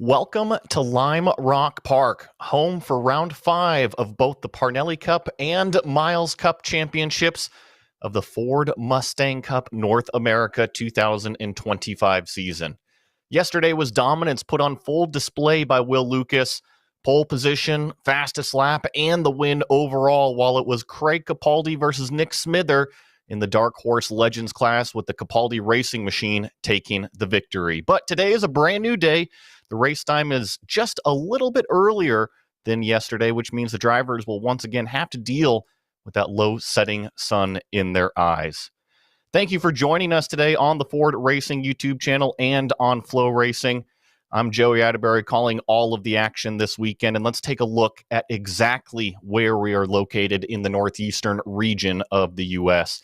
Welcome to Lime Rock Park, home for round 5 of both the Parnelli Cup and Miles Cup championships of the Ford Mustang Cup North America 2025 season. Yesterday was dominance put on full display by Will Lucas, pole position, fastest lap, and the win overall, while it was Craig Capaldi versus Nick Smither in the Dark Horse Legends class, with the Capaldi racing machine taking the victory. But today is a brand new day. The race time is just a little bit earlier than yesterday, which means the drivers will once again have to deal with that low-setting sun in their eyes. Thank you for joining us today on the Ford Racing YouTube channel and on Flow Racing. I'm Joey Atterbury calling all of the action this weekend, and let's take a look at exactly where we are located in the northeastern region of the U.S.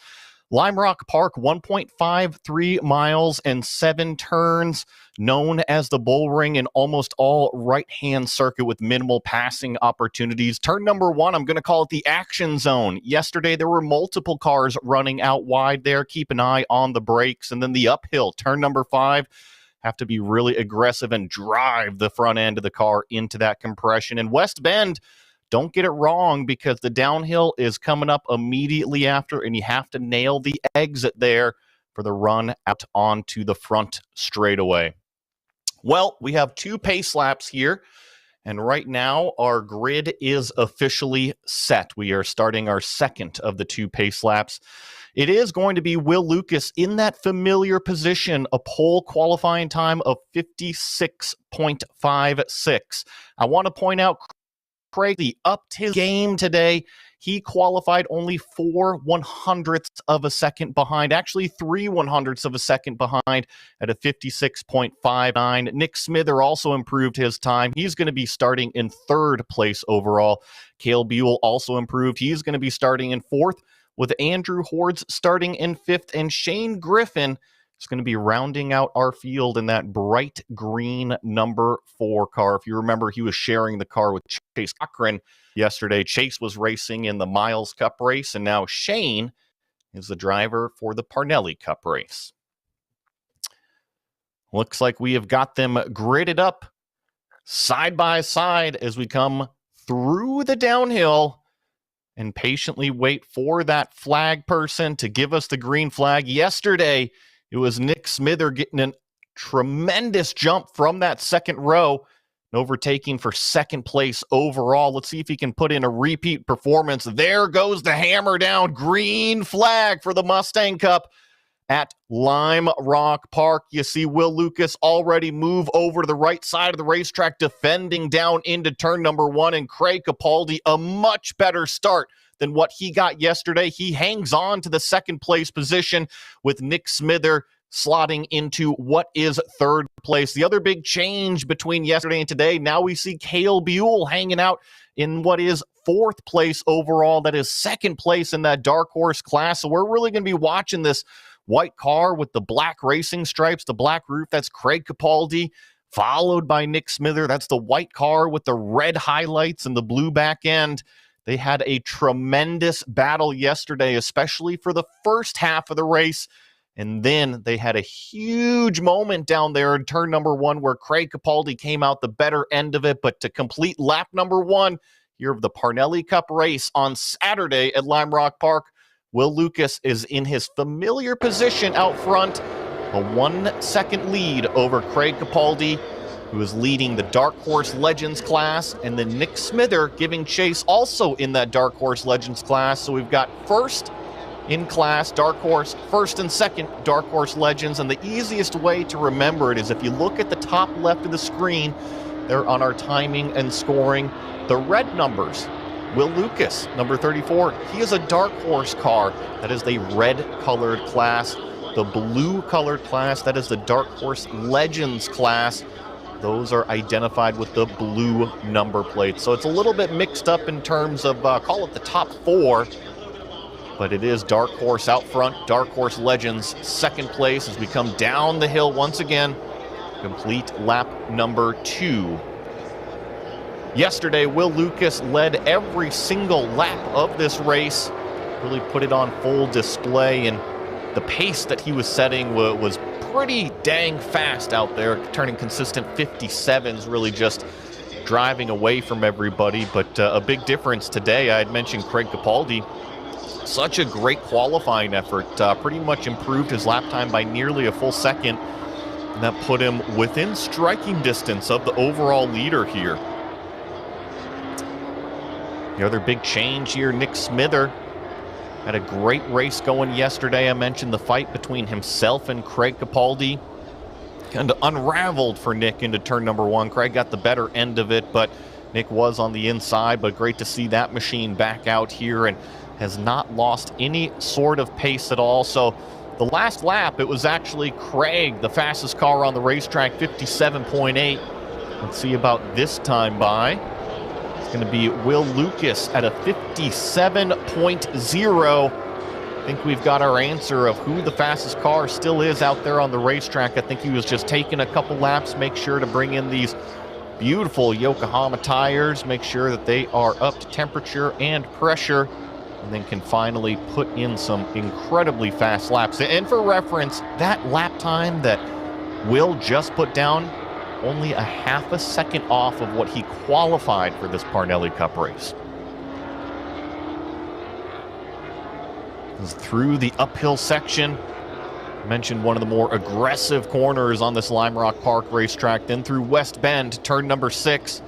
Lime Rock Park, 1.53 miles and 7 turns, known as the Bull Ring, in almost all right-hand circuit with minimal passing opportunities. Turn number 1, I'm going to call it the action zone. Yesterday, there were multiple cars running out wide there. Keep an eye on the brakes. And then the uphill, turn number 5, have to be really aggressive and drive the front end of the car into that compression. And West Bend, don't get it wrong, because the downhill is coming up immediately after, and you have to nail the exit there for the run out onto the front straightaway. Well, we have 2 pace laps here, and right now our grid is officially set. We are starting our second of the 2 pace laps. It is going to be Will Lucas in that familiar position, a pole qualifying time of 56.56. I want to point out Craig upped his game today. He qualified only 4 100ths of a second behind, actually 3 100ths of a second behind at a 56.59. Nick Smither also improved his time. He's going to be starting in 3rd place overall. Cale Buell also improved. He's going to be starting in 4th, with Andrew Hordes starting in 5th, and Shane Griffin is going to be rounding out our field in that bright green number 4 car. If you remember, he was sharing the car with Chase Cochran yesterday. Chase was racing in the Miles Cup race, and now Shane is the driver for the Parnelli Cup race. Looks like we have got them gridded up side by side as we come through the downhill and patiently wait for that flag person to give us the green flag. Yesterday, it was Nick Smither getting a tremendous jump from that second row and overtaking for 2nd place overall. Let's see if he can put in a repeat performance. There goes the hammer down. Green flag for the Mustang Cup at Lime Rock Park. You see Will Lucas already move over to the right side of the racetrack, defending down into turn number 1, and Craig Capaldi, a much better start than what he got yesterday. He hangs on to the 2nd place position, with Nick Smither slotting into what is 3rd place. The other big change between yesterday and today, now we see Cale Buell hanging out in what is 4th place overall. That is 2nd place in that Dark Horse class. So we're really going to be watching this white car with the black racing stripes, the black roof. That's Craig Capaldi, followed by Nick Smither. That's the white car with the red highlights and the blue back end. They had a tremendous battle yesterday, especially for the first half of the race. And then they had a huge moment down there in turn number 1 where Craig Capaldi came out the better end of it. But to complete lap number 1 here of the Parnelli Cup race on Saturday at Lime Rock Park, Will Lucas is in his familiar position out front, a 1-second lead over Craig Capaldi, who is leading the Dark Horse Legends class, and then Nick Smither giving chase also in that Dark Horse Legends class. So we've got 1st in class, Dark Horse, 1st and 2nd, Dark Horse Legends. And the easiest way to remember it is if you look at the top left of the screen, there on our timing and scoring, the red numbers. Will Lucas, number 34, he is a Dark Horse car. That is the red-colored class. The blue-colored class, that is the Dark Horse Legends class. Those are identified with the blue number plate. So it's a little bit mixed up in terms of, call it the top 4. But it is Dark Horse out front. Dark Horse Legends 2nd place as we come down the hill once again. Complete lap number 2. Yesterday, Will Lucas led every single lap of this race. Really put it on full display, and the pace that he was setting was pretty dang fast out there, turning consistent 57s, really just driving away from everybody. But a big difference today, I had mentioned Craig Capaldi. Such a great qualifying effort, pretty much improved his lap time by nearly a full second, and that put him within striking distance of the overall leader here. The other big change here, Nick Smither had a great race going yesterday. I mentioned the fight between himself and Craig Capaldi kind of unraveled for Nick into turn number 1. Craig got the better end of it, but Nick was on the inside. But great to see that machine back out here and has not lost any sort of pace at all. So the last lap, it was actually Craig, the fastest car on the racetrack, 57.8. Let's see about this time by. It's going to be Will Lucas at a 57.0. I think we've got our answer of who the fastest car still is out there on the racetrack. I think he was just taking a couple laps, make sure to bring in these beautiful Yokohama tires, make sure that they are up to temperature and pressure, and then can finally put in some incredibly fast laps. And for reference, that lap time that Will just put down, only a half a second off of what he qualified for this Parnelli Cup race. Through the uphill section, I mentioned one of the more aggressive corners on this Lime Rock Park racetrack, then through West Bend, turn number 6.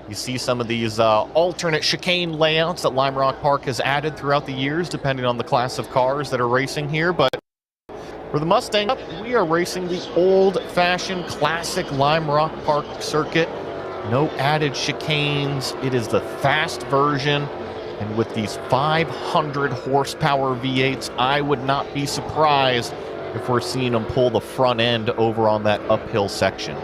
You see some of these alternate chicane layouts that Lime Rock Park has added throughout the years, depending on the class of cars that are racing here. But for the Mustang Cup, we are racing the old-fashioned classic Lime Rock Park circuit. No added chicanes. It is the fast version. And with these 500 horsepower V8s, I would not be surprised if we're seeing them pull the front end over on that uphill section.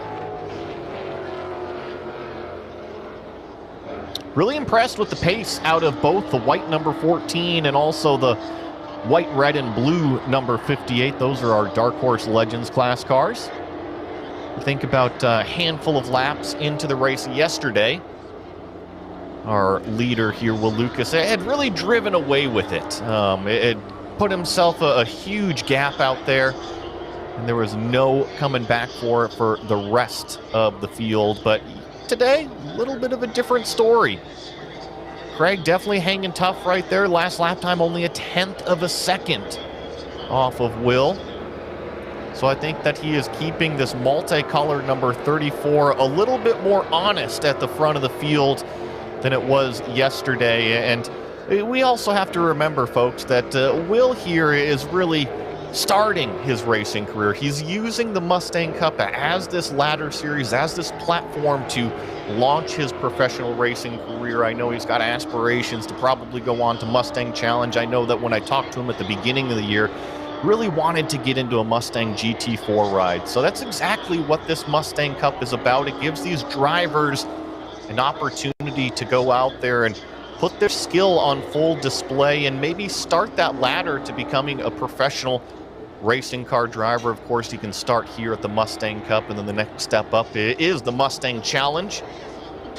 Really impressed with the pace out of both the white number 14 and also the white, red, and blue number 58. Those are our Dark Horse Legends class cars. Think about a handful of laps into the race yesterday. Our leader here, Will Lucas, had really driven away with it. It put himself a huge gap out there, and there was no coming back for it for the rest of the field. But today, a little bit of a different story. Craig definitely hanging tough right there. Last lap time, only a 1/10 of a second off of Will. So I think that he is keeping this multicolored number 34 a little bit more honest at the front of the field than it was yesterday. And we also have to remember, folks, that Will here is really starting his racing career. He's using the Mustang Cup as this ladder series, as this platform to launch his professional racing career. I know he's got aspirations to probably go on to Mustang Challenge. I know that when I talked to him at the beginning of the year, really wanted to get into a Mustang GT4 ride. So that's exactly what this Mustang Cup is about. It gives these drivers an opportunity to go out there and put their skill on full display and maybe start that ladder to becoming a professional racing car driver. Of course, you can start here at the Mustang Cup, and then the next step up is the Mustang Challenge.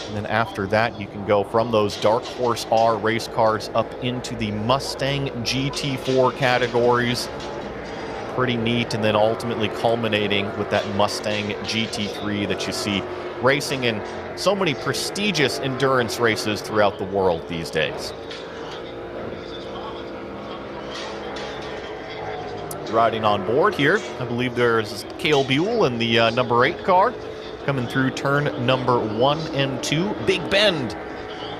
And then after that, you can go from those Dark Horse R race cars up into the Mustang GT4 categories. Pretty neat, and then ultimately culminating with that Mustang GT3 that you see racing in so many prestigious endurance races throughout the world these days. Riding on board here, I believe there's Cale Buell in the number 8 car coming through turn number 1 and 2. Big Bend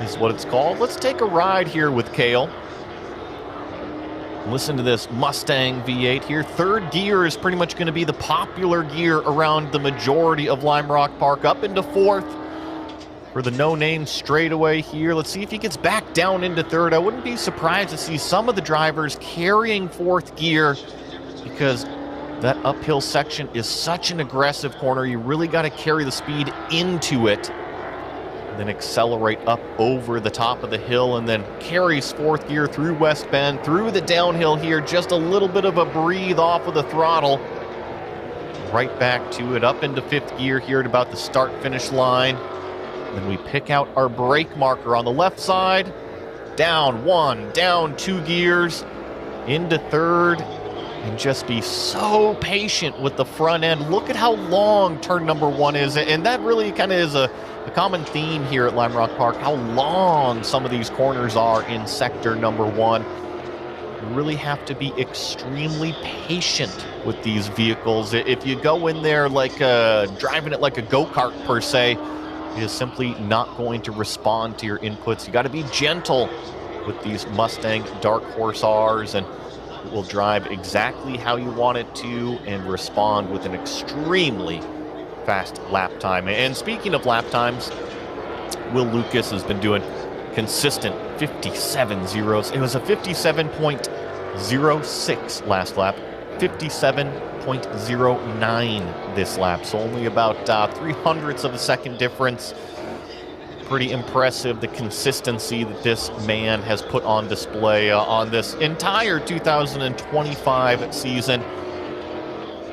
is what it's called. Let's take a ride here with Cale. Listen to this Mustang V8 here. Third gear is pretty much going to be the popular gear around the majority of Lime Rock Park. Up into 4th for the no-name straightaway here. Let's see if he gets back down into 3rd. I wouldn't be surprised to see some of the drivers carrying 4th gear, because that uphill section is such an aggressive corner. You really got to carry the speed into it, and then accelerate up over the top of the hill, and then carries 4th gear through West Bend, through the downhill here. Just a little bit of a breathe off of the throttle. Right back to it, up into 5th gear here at about the start-finish line. Then we pick out our brake marker on the left side. Down 1, down 2 gears, into 3rd. and just be so patient with the front end. Look at how long turn number 1 is, and that really kind of is a common theme here at Lime Rock Park, how long some of these corners are in sector number 1. You really have to be extremely patient with these vehicles. If you go in there like driving it like a go-kart per se, it is simply not going to respond to your inputs. You got to be gentle with these Mustang Dark Horse Rs, and it will drive exactly how you want it to and respond with an extremely fast lap time. And speaking of lap times, Will Lucas has been doing consistent 57 zeros. It was a 57.06 last lap, 57.09 this lap, so only about 0.03 of a second difference. Pretty impressive, the consistency that this man has put on display on this entire 2025 season.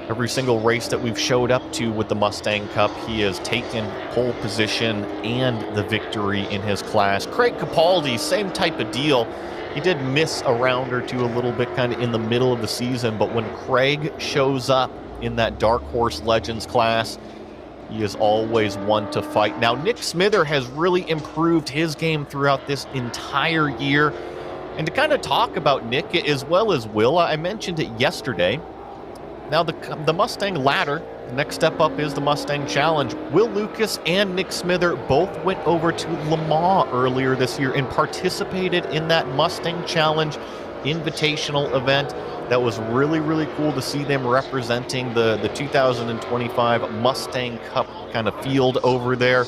Every single race that we've showed up to with the Mustang Cup, he has taken pole position and the victory in his class. Craig Capaldi, same type of deal. He did miss a round or two a little bit kind of in the middle of the season, but when Craig shows up in that Dark Horse Legends class, he is always one to fight. Now, Nick Smither has really improved his game throughout this entire year. And to kind of talk about Nick as well as Will, I mentioned it yesterday. Now, the Mustang ladder, the next step up is the Mustang Challenge. Will Lucas and Nick Smither both went over to Le Mans earlier this year and participated in that Mustang Challenge invitational event. That was really, really cool to see them representing the 2025 Mustang Cup kind of field over there.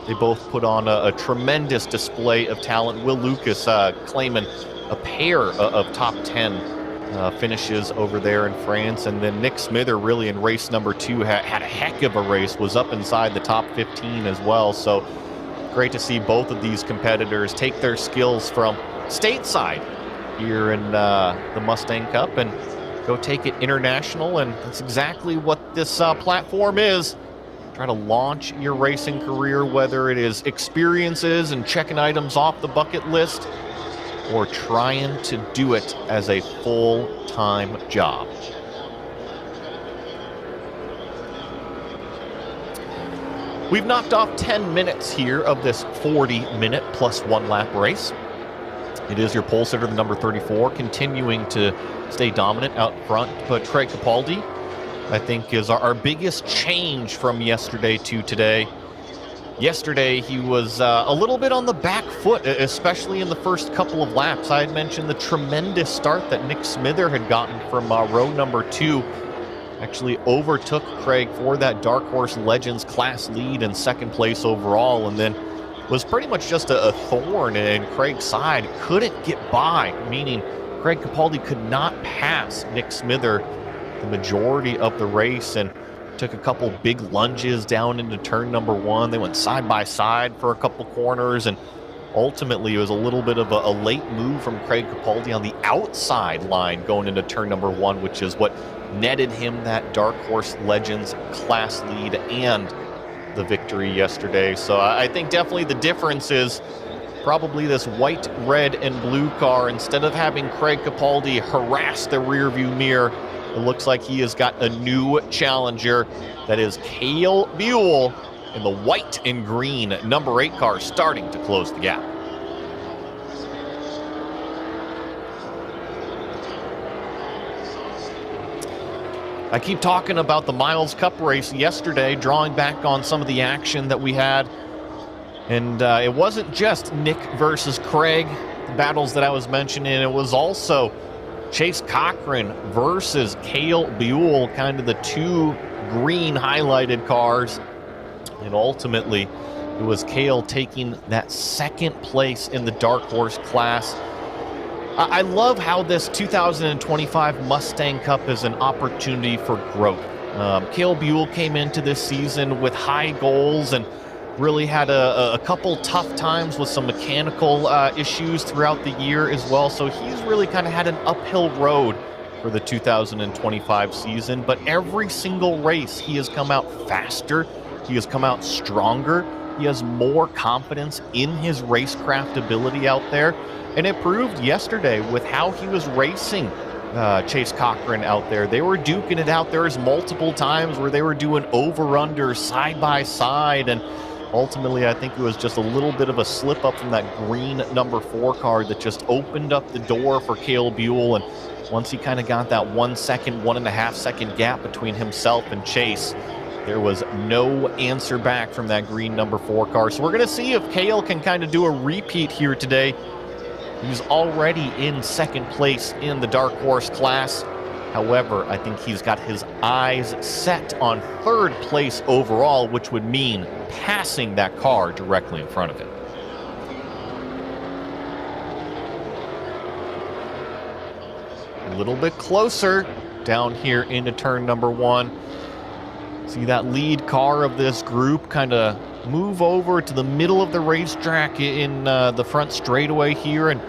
They both put on a tremendous display of talent. Will Lucas claiming a pair of top 10 finishes over there in France. And then Nick Smither really in race number 2 had a heck of a race, was up inside the top 15 as well. So great to see both of these competitors take their skills from stateside here in the Mustang Cup and go take it international. And that's exactly what this platform is. Try to launch your racing career, whether it is experiences and checking items off the bucket list, or trying to do it as a full-time job. We've knocked off 10 minutes here of this 40-minute plus 1 lap race. It is your pole sitter, the number 34, continuing to stay dominant out front. But Craig Capaldi, I think, is our biggest change from yesterday to today. Yesterday, he was a little bit on the back foot, especially in the first couple of laps. I had mentioned the tremendous start that Nick Smither had gotten from row number 2. Actually overtook Craig for that Dark Horse Legends class lead in second place overall, and then was pretty much just a thorn in Craig's side. Couldn't get by, meaning Craig Capaldi could not pass Nick Smither the majority of the race, and took a couple big lunges down into turn number 1. They went side by side for a couple corners, and ultimately it was a little bit of a late move from Craig Capaldi on the outside line going into turn number 1, which is what netted him that Dark Horse Legends class lead and the victory yesterday. So I think definitely the difference is probably this white, red, and blue car. Instead of having Craig Capaldi harass the rearview mirror, it looks like he has got a new challenger. That is Cale Buell in the white and green number 8 car, starting to close the gap. I keep talking about the Miles Cup race yesterday, drawing back on some of the action that we had. And it wasn't just Nick versus Craig, the battles that I was mentioning. It was also Chase Cochran versus Cale Buell, kind of the 2 green highlighted cars. And ultimately, it was Cale taking that second place in the Dark Horse class. I love how this 2025 Mustang Cup is an opportunity for growth. Cale Buell came into this season with high goals and really had a couple tough times with some mechanical issues throughout the year as well. So he's really kind of had an uphill road for the 2025 season. But every single race, he has come out faster. He has come out stronger. He has more confidence in his racecraft ability out there. And it proved yesterday with how he was racing Chase Cochran out there. They were duking it out. There's multiple times where they were doing over-under side by side, and ultimately I think it was just a little bit of a slip up from that green number 4 car that just opened up the door for Cale Buell, and once he kind of got that 1 second, 1.5 second gap between himself and Chase, there was no answer back from that green number 4 car. So we're going to see if Cale can kind of do a repeat here today. He's already in second place in the Dark Horse class. However, I think he's got his eyes set on third place overall, which would mean passing that car directly in front of him. A little bit closer down here into turn number 1. See that lead car of this group kind of move over to the middle of the racetrack in the front straightaway here, and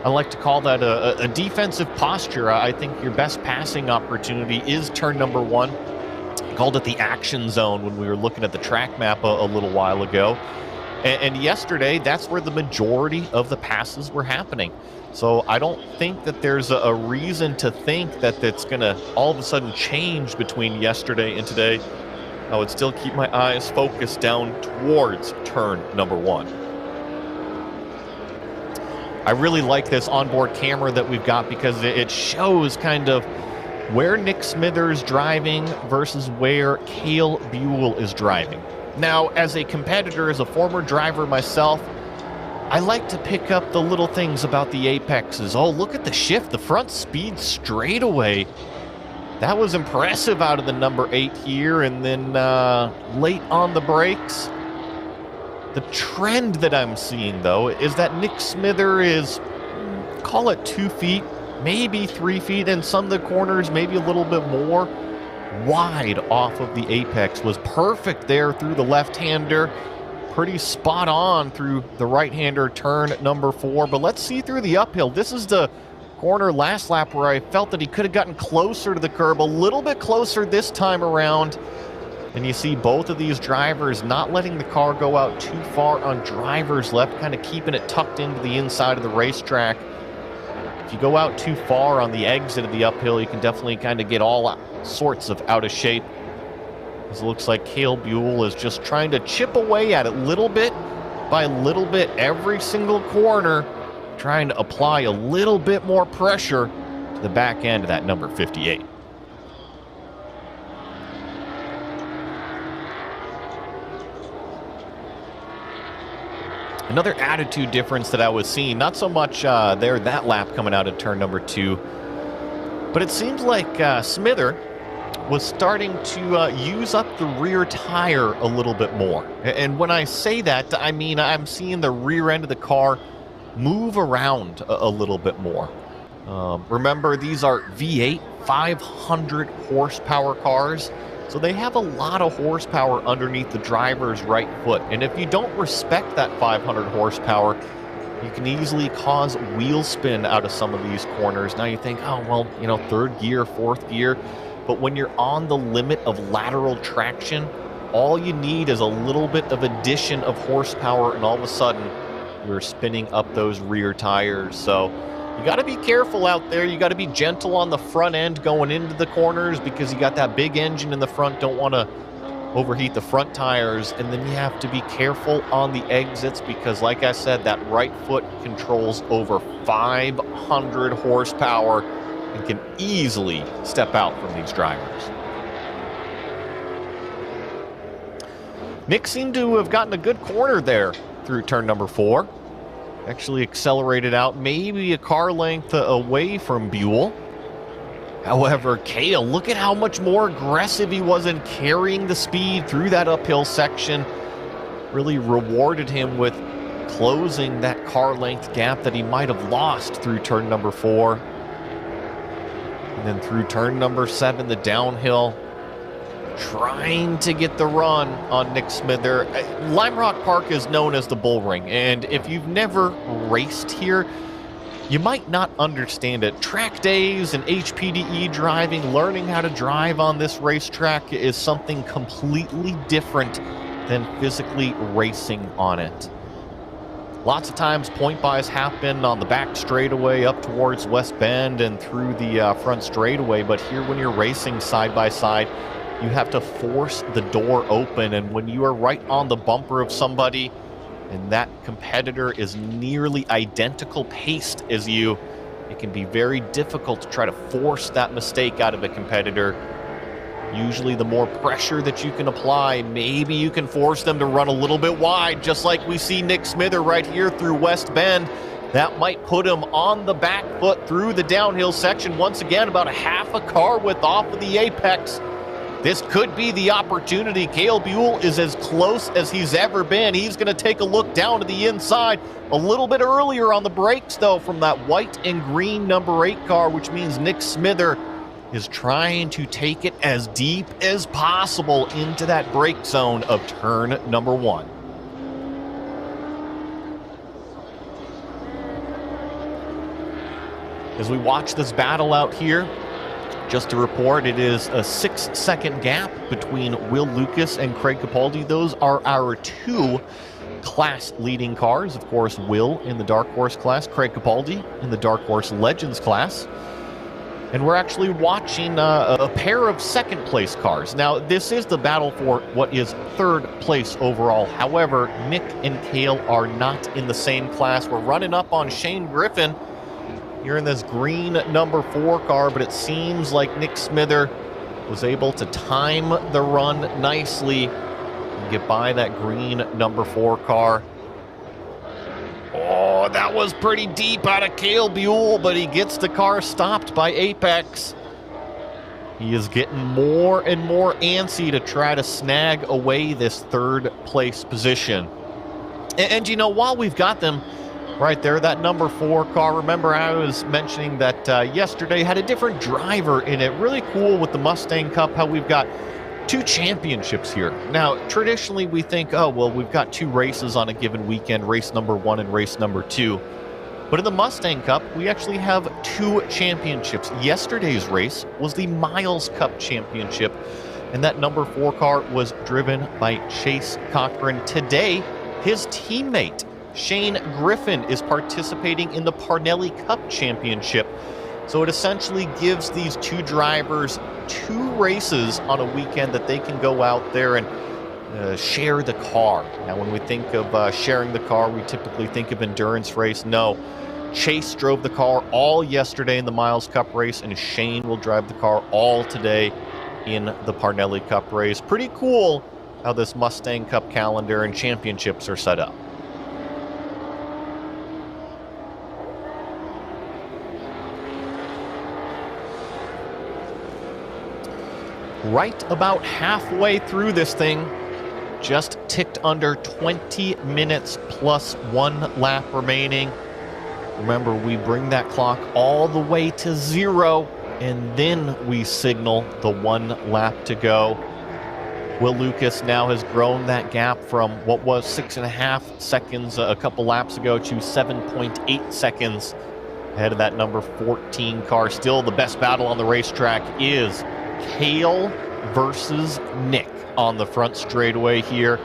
I like to call that a defensive posture. I think your best passing opportunity is turn number 1. I called it the action zone when we were looking at the track map a little while ago, and yesterday that's where the majority of the passes were happening. So I don't think that there's a reason to think that it's going to all of a sudden change between yesterday and today. I would still keep my eyes focused down towards turn number 1. I really like this onboard camera that we've got because it shows kind of where Nick Smithers driving versus where Cale Buell is driving. Now, as a competitor, as a former driver myself, I like to pick up the little things about the apexes. Oh, look at the shift, the front speed straightaway. That was impressive out of the number 8 here, and then late on the brakes. The trend that I'm seeing, though, is that Nick Smither is, call it 2 feet, maybe 3 feet, in some of the corners, maybe a little bit more, wide off of the apex. Was perfect there through the left-hander. Pretty spot on through the right-hander turn number 4. But let's see through the uphill. This is the corner last lap where I felt that he could have gotten closer to the curb, a little bit closer this time around. And you see both of these drivers not letting the car go out too far on driver's left, kind of keeping it tucked into the inside of the racetrack. If you go out too far on the exit of the uphill, you can definitely kind of get all sorts of out of shape. It looks like Cale Buell is just trying to chip away at it little bit by little bit every single corner, trying to apply a little bit more pressure to the back end of that number 58. Another attitude difference that I was seeing, not so much there that lap coming out of turn number 2, but it seems like Smither was starting to use up the rear tire a little bit more. And when I say that, I mean I'm seeing the rear end of the car move around a little bit more. Remember, these are V8 500 horsepower cars, so they have a lot of horsepower underneath the driver's right foot. And if you don't respect that 500 horsepower, you can easily cause wheel spin out of some of these corners. Now you think, oh, well, you know, third gear, fourth gear. But when you're on the limit of lateral traction, all you need is a little bit of addition of horsepower, and all of a sudden you're spinning up those rear tires. So you got to be careful out there. You got to be gentle on the front end going into the corners because you got that big engine in the front. Don't want to overheat the front tires. And then you have to be careful on the exits because, like I said, that right foot controls over 500 horsepower and can easily step out from these drivers. Nick seemed to have gotten a good corner there through turn number 4. Actually accelerated out maybe a car length away from Buell. However, Cale, look at how much more aggressive he was in carrying the speed through that uphill section. Really rewarded him with closing that car length gap that he might have lost through turn number 4. And then through turn number 7, the downhill, trying to get the run on Nick Smither. Lime Rock Park is known as the Bull Ring, and if you've never raced here, you might not understand it. Track days and HPDE driving, learning how to drive on this racetrack is something completely different than physically racing on it. Lots of times point buys happen on the back straightaway up towards West Bend and through the front straightaway, but here when you're racing side by side, you have to force the door open, and when you are right on the bumper of somebody and that competitor is nearly identical paced as you, it can be very difficult to try to force that mistake out of a competitor. Usually the more pressure that you can apply, maybe you can force them to run a little bit wide, just like we see Nick Smither right here through West Bend. That might put him on the back foot through the downhill section. Once again, about a half a car width off of the apex. This could be the opportunity. Cale Buell is as close as he's ever been. He's going to take a look down to the inside. A little bit earlier on the brakes, though, from that white and green number 8 car, which means Nick Smither is trying to take it as deep as possible into that brake zone of turn number 1. As we watch this battle out here, just to report, it is a 6-second gap between Will Lucas and Craig Capaldi. Those are our 2 class leading cars. Of course, Will in the Dark Horse class, Craig Capaldi in the Dark Horse Legends class. And we're actually watching a pair of second place cars. Now, this is the battle for what is 3rd place overall. However, Nick and Cale are not in the same class. We're running up on Shane Griffin here in this green number 4 car, but it seems like Nick Smither was able to time the run nicely and get by that green number 4 car. Oh, that was pretty deep out of Cale Buell, but he gets the car stopped by Apex. He is getting more and more antsy to try to snag away this 3rd place position. And you know, while we've got them right there, that number 4 car, remember I was mentioning that yesterday had a different driver in it. Really cool with the Mustang Cup, how we've got 2 championships here. Now, traditionally we think, oh, well, we've got 2 races on a given weekend, race number 1 and race number 2. But in the Mustang Cup, we actually have 2 championships. Yesterday's race was the Miles Cup Championship, and that number 4 car was driven by Chase Cochran. Today, his teammate, Shane Griffin, is participating in the Parnelli Cup Championship. So it essentially gives these 2 drivers 2 races on a weekend that they can go out there and share the car. Now, when we think of sharing the car, we typically think of endurance race. No, Chase drove the car all yesterday in the Miles Cup race, and Shane will drive the car all today in the Parnelli Cup race. Pretty cool how this Mustang Cup calendar and championships are set up. Right about halfway through this thing, just ticked under 20 minutes plus 1 lap remaining. Remember, we bring that clock all the way to 0, and then we signal the 1 lap to go. Will Lucas now has grown that gap from what was 6.5 seconds a couple laps ago to 7.8 seconds ahead of that number 14 car. Still, the best battle on the racetrack is Cale versus Nick on the front straightaway here.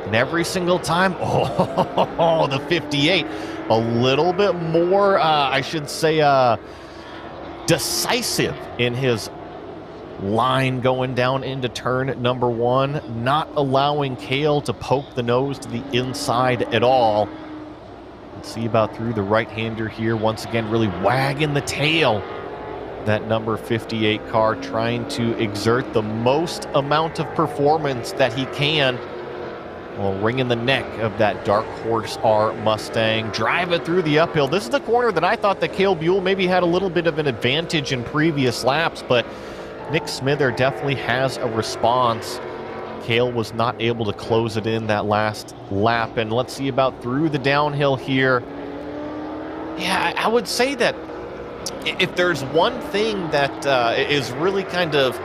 And every single time, oh, the 58, a little bit more, I should say, decisive in his line going down into turn number 1, not allowing Cale to poke the nose to the inside at all. Let's see about through the right-hander here. Once again, really wagging the tail. That number 58 car trying to exert the most amount of performance that he can while wringing the neck of that Dark Horse R Mustang. Drive it through the uphill. This is the corner that I thought that Cale Buell maybe had a little bit of an advantage in previous laps, but Nick Smither definitely has a response. Cale was not able to close it in that last lap. And let's see about through the downhill here. Yeah, I would say that if there's one thing that is really kind of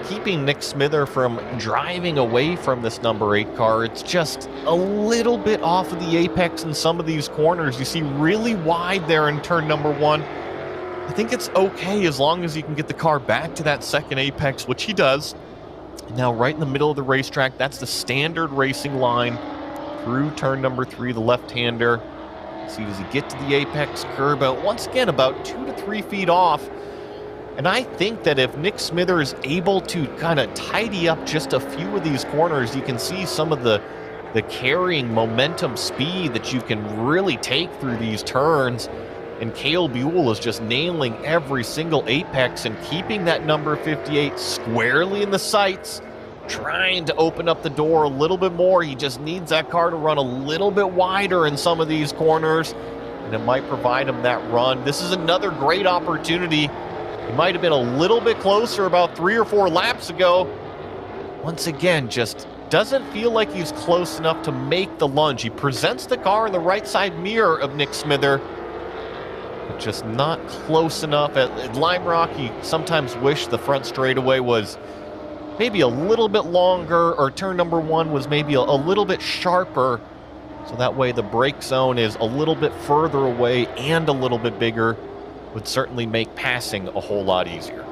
keeping Nick Smither from driving away from this number 8 car, it's just a little bit off of the apex in some of these corners. You see really wide there in turn number 1. I think it's okay as long as you can get the car back to that second apex, which he does. Now right in the middle of the racetrack, that's the standard racing line through turn number 3, the left-hander. See, does he get to the apex curb? Once again, about 2 to 3 feet off. And I think that if Nick Smither is able to kind of tidy up just a few of these corners, you can see some of the carrying momentum speed that you can really take through these turns. And Cale Buell is just nailing every single apex and keeping that number 58 squarely in the sights, trying to open up the door a little bit more. He just needs that car to run a little bit wider in some of these corners, and it might provide him that run. This is another great opportunity. He might have been a little bit closer about 3 or 4 laps ago. Once again, just doesn't feel like he's close enough to make the lunge. He presents the car in the right side mirror of Nick Smither, but just not close enough. At Lime Rock, you sometimes wish the front straightaway was maybe a little bit longer, or turn number 1 was maybe a little bit sharper, so that way the brake zone is a little bit further away and a little bit bigger. Would certainly make passing a whole lot easier.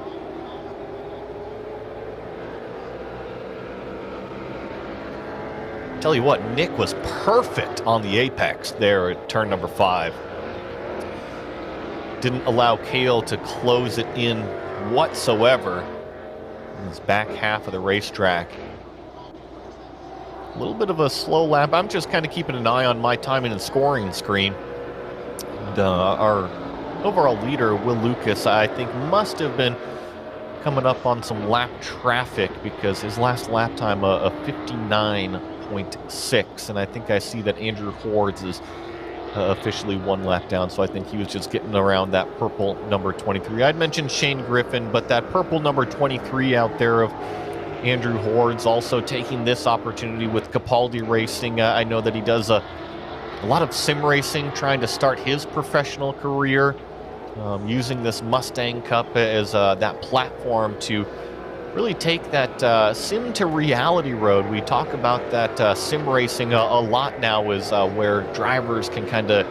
Tell you what, Nick was perfect on the apex there at turn number 5. Didn't allow Cale to close it in whatsoever in his back half of the racetrack. A little bit of a slow lap. I'm just kind of keeping an eye on my timing and scoring screen. And our overall leader, Will Lucas, I think must have been coming up on some lap traffic, because his last lap time a 59.6, and I think I see that Andrew Hordes is officially 1 lap down, so I think he was just getting around that purple number 23. I'd mentioned Shane Griffin, but that purple number 23 out there of Andrew Hordes also taking this opportunity with Capaldi Racing. I know that he does a lot of sim racing, trying to start his professional career, using this Mustang Cup as that platform to really take that sim to reality road. We talk about that sim racing a lot now, is where drivers can kind of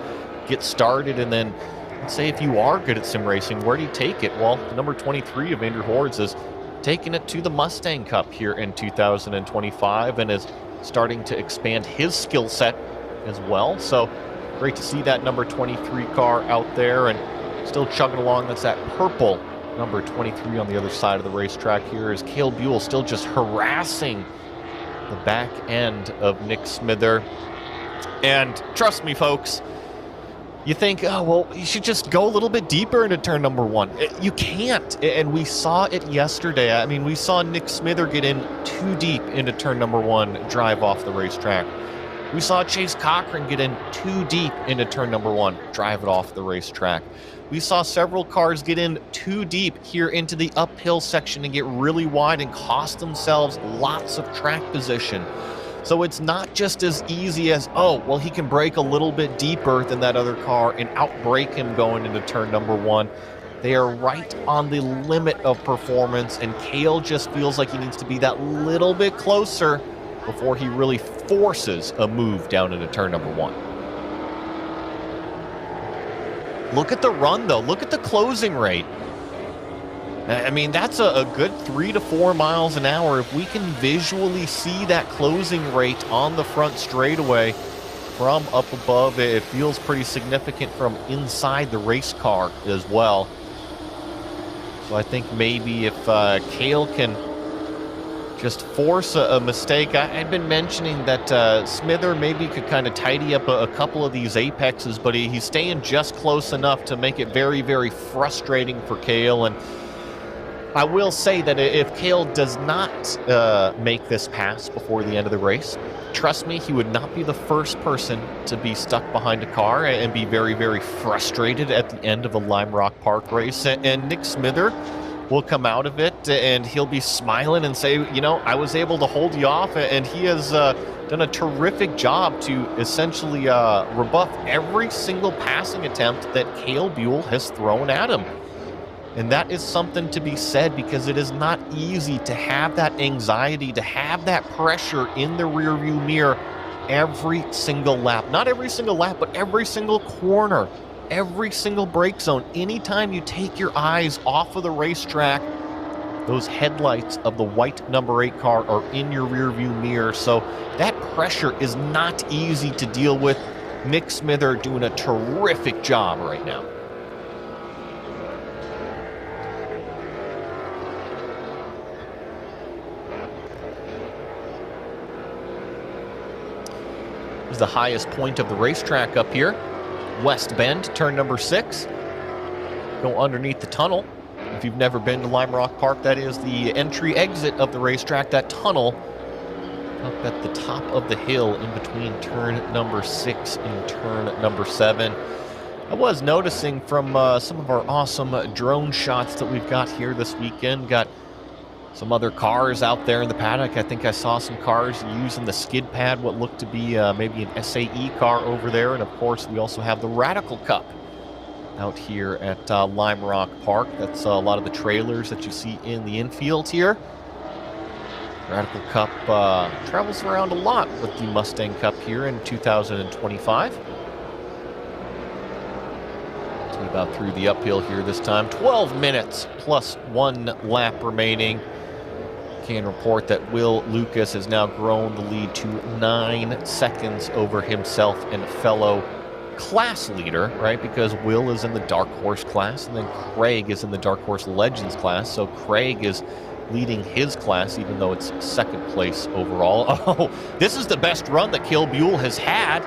get started, and then let's say if you are good at sim racing, where do you take it? Well, number 23 of Andrew Hordes is taking it to the Mustang Cup here in 2025 and is starting to expand his skill set as well. So great to see that number 23 car out there and still chugging along. That's that purple number 23 on the other side of the racetrack here, is Cale Buell still just harassing the back end of Nick Smither. And trust me, folks, you think, oh, well, you should just go a little bit deeper into turn number 1. You can't, and we saw it yesterday. I mean, we saw Nick Smither get in too deep into turn number 1, drive off the racetrack. We saw Chase Cochran get in too deep into turn number 1, drive it off the racetrack. We saw several cars get in too deep here into the uphill section and get really wide and cost themselves lots of track position. So it's not just as easy as, oh, well, he can brake a little bit deeper than that other car and outbrake him going into turn number 1. They are right on the limit of performance, and Cale just feels like he needs to be that little bit closer before he really forces a move down into turn number 1. Look at the run, though. Look at the closing rate. I mean, that's a good 3 to 4 miles an hour. If we can visually see that closing rate on the front straightaway from up above, it feels pretty significant from inside the race car as well. So I think maybe if Cale can just force a mistake. I've been mentioning that Smither maybe could kind of tidy up a couple of these apexes, but he's staying just close enough to make it very, very frustrating for Cale. And I will say that if Cale does not make this pass before the end of the race, trust me, he would not be the first person to be stuck behind a car and be very, very frustrated at the end of a Lime Rock Park race. And Nick Smither will come out of it and he'll be smiling and say, you know, I was able to hold you off, and he has done a terrific job to essentially rebuff every single passing attempt that Cale Buell has thrown at him. And that is something to be said, because it is not easy to have that anxiety, to have that pressure in the rearview mirror every single lap. Not every single lap, but every single corner, every single brake zone. Anytime you take your eyes off of the racetrack, those headlights of the white number 8 car are in your rearview mirror, so that pressure is not easy to deal with. Nick Smither doing a terrific job right now. This is the highest point of the racetrack up here. West Bend, turn number 6. Go underneath the tunnel. If you've never been to Lime Rock Park, that is the entry exit of the racetrack, that tunnel up at the top of the hill in between turn number 6 and turn number 7. I was noticing from some of our awesome drone shots that we've got here this weekend, got some other cars out there in the paddock. I think I saw some cars using the skid pad, what looked to be maybe an SAE car over there. And of course, we also have the Radical Cup out here at Lime Rock Park. That's a lot of the trailers that you see in the infield here. Radical Cup travels around a lot with the Mustang Cup here in 2025. So about through the uphill here this time. 12 minutes plus 1 lap remaining. Can report that Will Lucas has now grown the lead to 9 seconds over himself and fellow class leader, right? Because Will is in the Dark Horse class, and then Craig is in the Dark Horse Legends class. So Craig is leading his class, even though it's 2nd place overall. Oh, this is the best run that Cale Buell has had.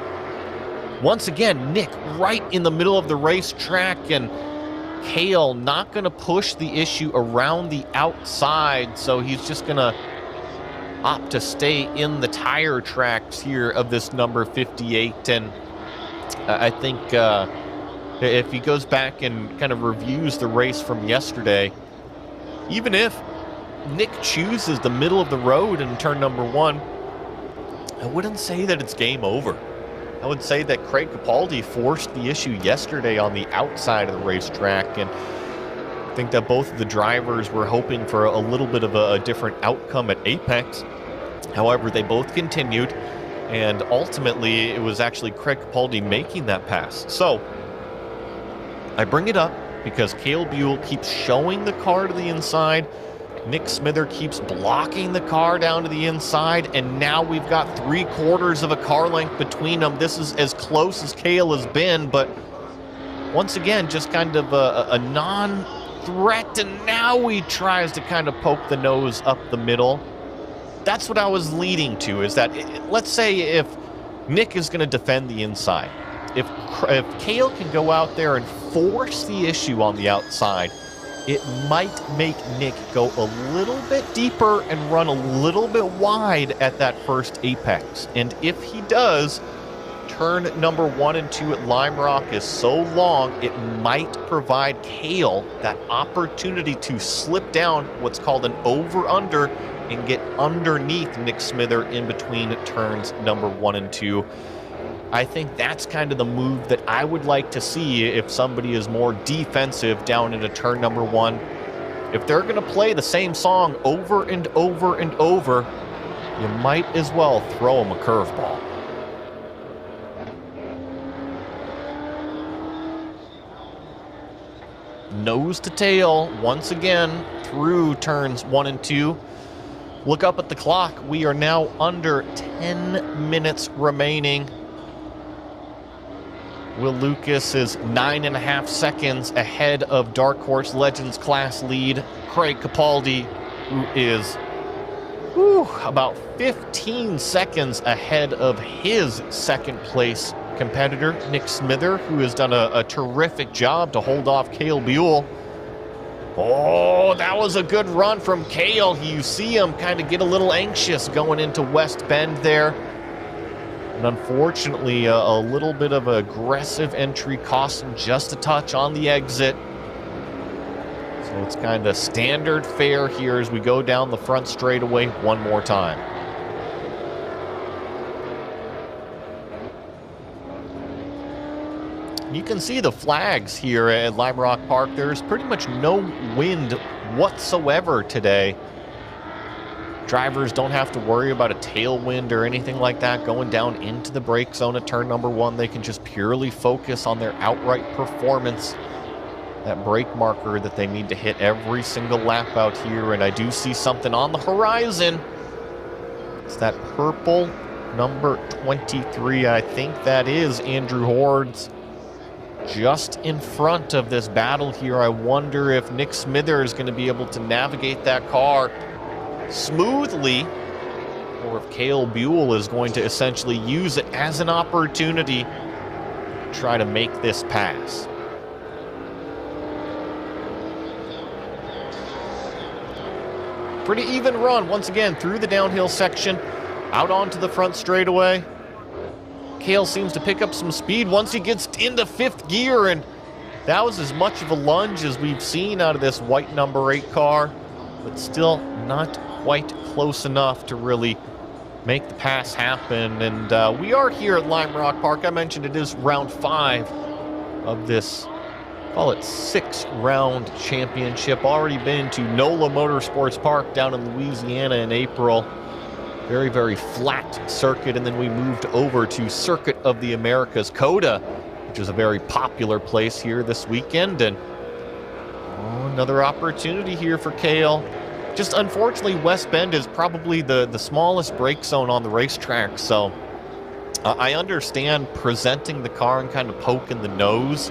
Once again, Nick right in the middle of the racetrack, and Cale not going to push the issue around the outside, so he's just going to opt to stay in the tire tracks here of this number 58. And I think if he goes back and kind of reviews the race from yesterday, even if Nick chooses the middle of the road in turn number 1, I wouldn't say that it's game over. I would say that Craig Capaldi forced the issue yesterday on the outside of the racetrack, and I think that both of the drivers were hoping for a little bit of a different outcome at Apex. However, they both continued, and ultimately it was actually Craig Capaldi making that pass. So I bring it up because Cale Buell keeps showing the car to the inside. Nick Smither keeps blocking the car down to the inside, and now we've got 3/4 of a car length between them. This is as close as Cale has been, but once again, just kind of a non-threat, and now he tries to kind of poke the nose up the middle. That's what I was leading to, is that, let's say if Nick is going to defend the inside, if Cale can go out there and force the issue on the outside, it might make Nick go a little bit deeper and run a little bit wide at that first apex. And if he does, turn number 1 and 2 at Lime Rock is so long, it might provide Cale that opportunity to slip down what's called an over-under and get underneath Nick Smither in between turns number 1 and 2. I think that's kind of the move that I would like to see if somebody is more defensive down into turn number 1. If they're going to play the same song over and over and over, you might as well throw them a curveball. Nose to tail once again through turns 1 and 2. Look up at the clock. We are now under 10 minutes remaining. Will Lucas is 9.5 seconds ahead of Dark Horse Legends class lead Craig Capaldi, who is about 15 seconds ahead of his 2nd place competitor, Nick Smither, who has done a terrific job to hold off Cale Buell. Oh, that was a good run from Cale. You see him kind of get a little anxious going into West Bend there. And unfortunately, a little bit of aggressive entry cost him just a touch on the exit. So it's kind of standard fare here as we go down the front straightaway one more time. You can see the flags here at Lime Rock Park. There's pretty much no wind whatsoever today. Drivers don't have to worry about a tailwind or anything like that going down into the brake zone at turn number 1. They can just purely focus on their outright performance. that brake marker that they need to hit every single lap out here. And I do see something on the horizon. It's that purple number 23. I think that is Andrew Hordes just in front of this battle here. I wonder if Nick Smither is going to be able to navigate that car smoothly, or if Cale Buell is going to essentially use it as an opportunity to try to make this pass. Pretty even run once again through the downhill section, out onto the front straightaway. Cale seems to pick up some speed once he gets into fifth gear, and that was as much of a lunge as we've seen out of this white number 8 car, but still not quite close enough to really make the pass happen. And we are here at Lime Rock Park. I mentioned it is round 5 of this, call it 6-round championship. Already been to NOLA Motorsports Park down in Louisiana in April. Very, very flat circuit. And then we moved over to Circuit of the Americas, COTA, which is a very popular place here this weekend. And another opportunity here for Cale. Just unfortunately, West Bend is probably the smallest brake zone on the racetrack. So I understand presenting the car and kind of poking the nose.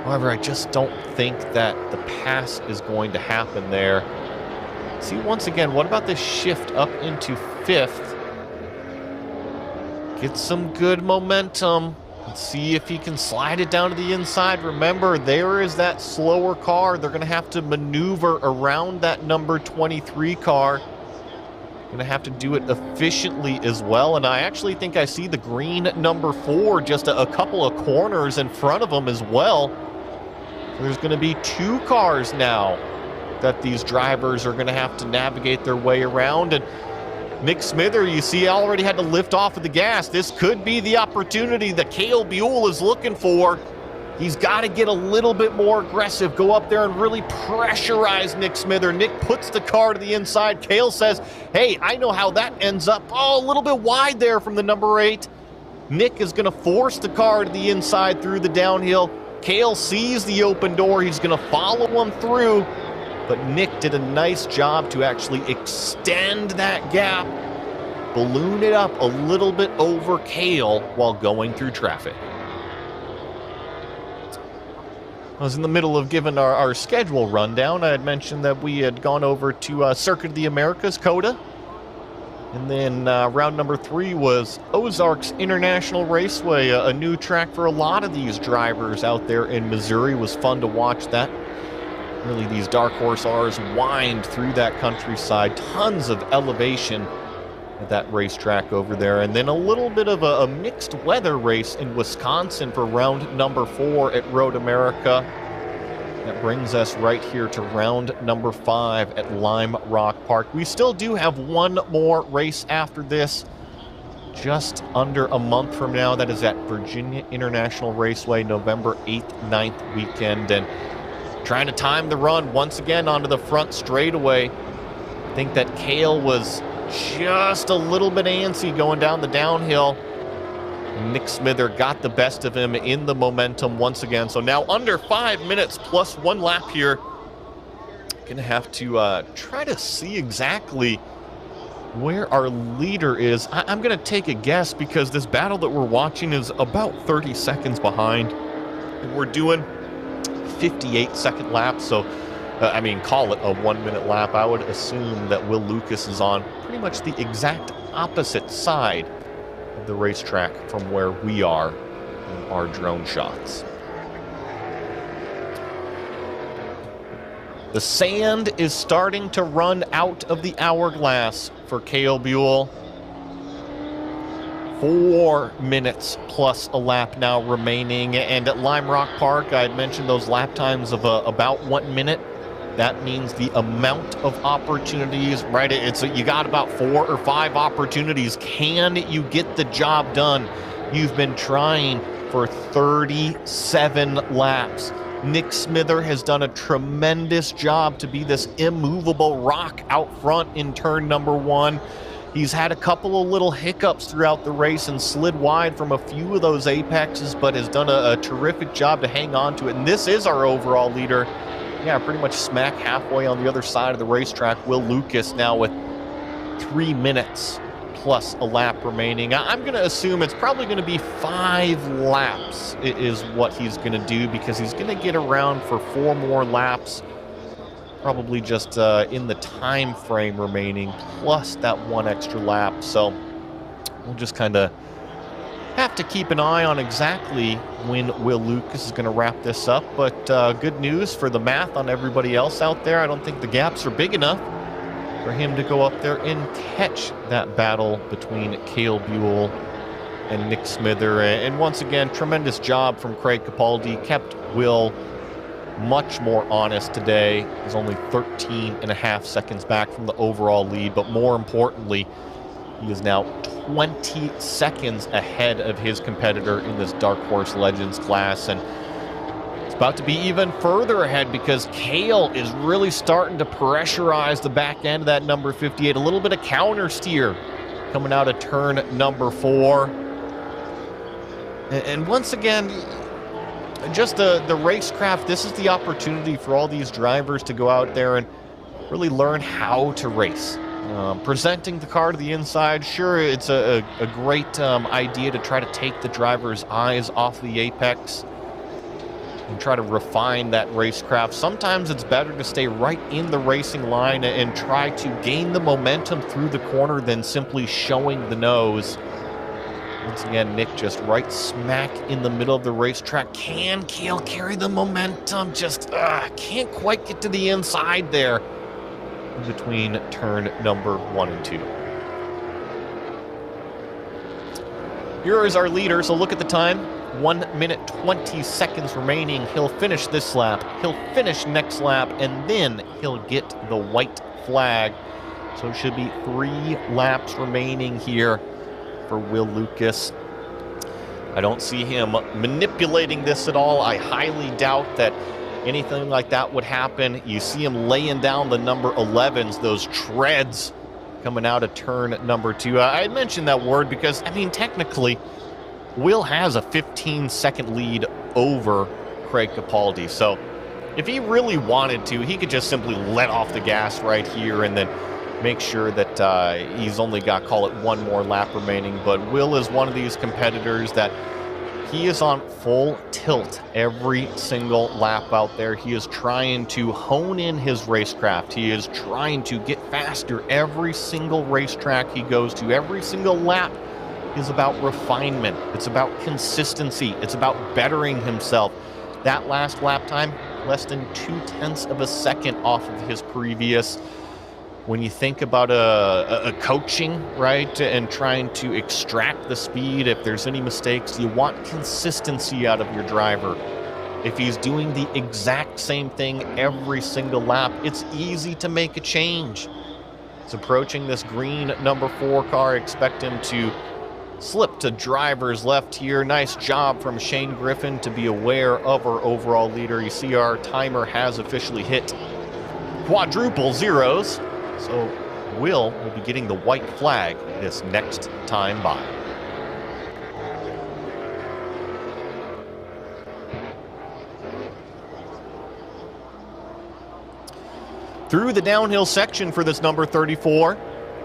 However, I just don't think that the pass is going to happen there. See, once again, what about this shift up into 5th? Get some good momentum. Let's see if he can slide it down to the inside. Remember, there is that slower car. They're going to have to maneuver around that number 23 car. Going to have to do it efficiently as well. And I actually think I see the green number 4 just a couple of corners in front of him as well. So there's going to be 2 cars now that these drivers are going to have to navigate their way around. And Nick Smither, you see, already had to lift off of the gas. This could be the opportunity that Cale Buell is looking for. He's got to get a little bit more aggressive, go up there and really pressurize Nick Smither. Nick puts the car to the inside. Cale says, hey, I know how that ends up. Oh, a little bit wide there from the number 8. Nick is going to force the car to the inside through the downhill. Cale sees the open door. He's going to follow him through. But Nick did a nice job to actually extend that gap, balloon it up a little bit over Cale while going through traffic. I was in the middle of giving our schedule rundown. I had mentioned that we had gone over to Circuit of the Americas, COTA. And then round number 3 was Ozarks International Raceway, a new track for a lot of these drivers out there in Missouri. It was fun to watch that. Really, these Dark Horse R's wind through that countryside. Tons of elevation at that racetrack over there. And then a little bit of a mixed weather race in Wisconsin for round number 4 at Road America. That brings us right here to round number 5 at Lime Rock Park. We still do have one more race after this, just under a month from now. That is at Virginia International Raceway, November 8th, 9th weekend. And trying to time the run once again onto the front straightaway. I think that Cale was just a little bit antsy going down the downhill. Nick Smither got the best of him in the momentum once again. So now under 5 minutes plus 1 lap here. Gonna have to try to see exactly where our leader is. I'm gonna take a guess because this battle that we're watching is about 30 seconds behind. And we're doing 58-second lap, so I mean, call it a 1-minute lap. I would assume that Will Lucas is on pretty much the exact opposite side of the racetrack from where we are in our drone shots. The sand is starting to run out of the hourglass for Cale Buell. 4 minutes plus a lap now remaining. And at Lime Rock Park, I had mentioned those lap times of about 1 minute. That means the amount of opportunities, right? You got about 4 or 5 opportunities. Can you get the job done? You've been trying for 37 laps. Nick Smither has done a tremendous job to be this immovable rock out front in turn number 1. He's had a couple of little hiccups throughout the race and slid wide from a few of those apexes, but has done a terrific job to hang on to it. And this is our overall leader. Yeah, pretty much smack halfway on the other side of the racetrack. Will Lucas now with 3 minutes plus a lap remaining. I'm going to assume it's probably going to be 5 laps is what he's going to do, because he's going to get around for 4 more laps. Probably just in the time frame remaining, plus that 1 extra lap. So we'll just kind of have to keep an eye on exactly when Will Lucas is going to wrap this up. But good news for the math on everybody else out there. I don't think the gaps are big enough for him to go up there and catch that battle between Cale Buell and Nick Smither. And once again, tremendous job from Craig Capaldi. Kept Will much more honest today. He's only 13.5 seconds back from the overall lead, but more importantly, he is now 20 seconds ahead of his competitor in this Dark Horse Legends class, and it's about to be even further ahead because Cale is really starting to pressurize the back end of that number 58. A little bit of counter steer coming out of turn number 4. And once again, just the racecraft, this is the opportunity for all these drivers to go out there and really learn how to race. Presenting the car to the inside, sure, it's a great idea to try to take the driver's eyes off the apex and try to refine that racecraft. Sometimes it's better to stay right in the racing line and try to gain the momentum through the corner than simply showing the nose. Once again, Nick just right smack in the middle of the racetrack. Can Cale carry the momentum? Just can't quite get to the inside there between turn number 1 and 2. Here is our leader, so look at the time. 1 minute 20 seconds remaining. He'll finish this lap, he'll finish next lap, and then he'll get the white flag. So it should be 3 laps remaining here for Will Lucas. I don't see him manipulating this at all. I highly doubt that anything like that would happen. You see him laying down the number 11s, those treads coming out of turn number 2. I mentioned that word because, I mean, technically, Will has a 15-second lead over Craig Capaldi. So if he really wanted to, he could just simply let off the gas right here and then make sure that he's only got, call it, 1 more lap remaining. But Will is one of these competitors that he is on full tilt every single lap out there. He is trying to hone in his racecraft. He is trying to get faster every single racetrack he goes to. Every single lap is about refinement. It's about consistency. It's about bettering himself. That last lap time, less than 0.2 of a second off of his previous. When you think about a coaching, right, and trying to extract the speed, if there's any mistakes, you want consistency out of your driver. If he's doing the exact same thing every single lap, it's easy to make a change. It's approaching this green number 4 car. Expect him to slip to driver's left here. Nice job from Shane Griffin to be aware of our overall leader. You see our timer has officially hit quadruple zeros. So Will be getting the white flag this next time by. Through the downhill section for this number 34,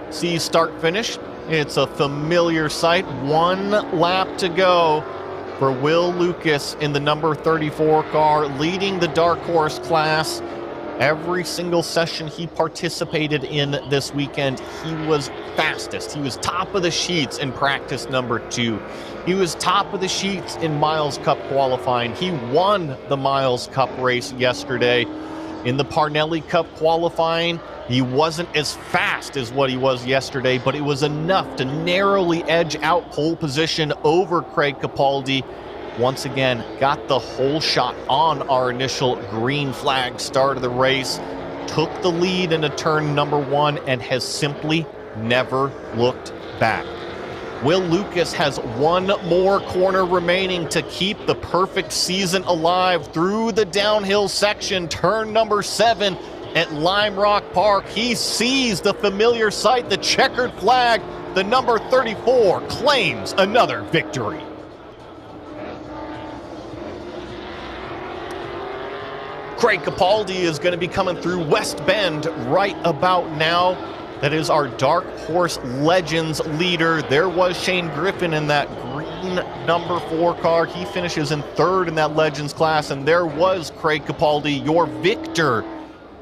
see start finish. It's a familiar sight. 1 lap to go for Will Lucas in the number 34 car, leading the Dark Horse class. Every single session he participated in this weekend, he was fastest. He was top of the sheets in practice number 2. He was top of the sheets in Miles Cup qualifying. He won the Miles Cup race yesterday. In the Parnelli Cup qualifying, he wasn't as fast as what he was yesterday, but it was enough to narrowly edge out pole position over Craig Capaldi. Once again, got the whole shot on our initial green flag start of the race, took the lead into turn number 1, and has simply never looked back. Will Lucas has 1 more corner remaining to keep the perfect season alive through the downhill section, turn number 7, at Lime Rock Park. He sees the familiar sight, the checkered flag. The number 34 claims another victory. Craig Capaldi is going to be coming through West Bend right about now. That is our Dark Horse Legends leader. There was Shane Griffin in that green number 4 car. He finishes in 3rd in that Legends class. And there was Craig Capaldi, your victor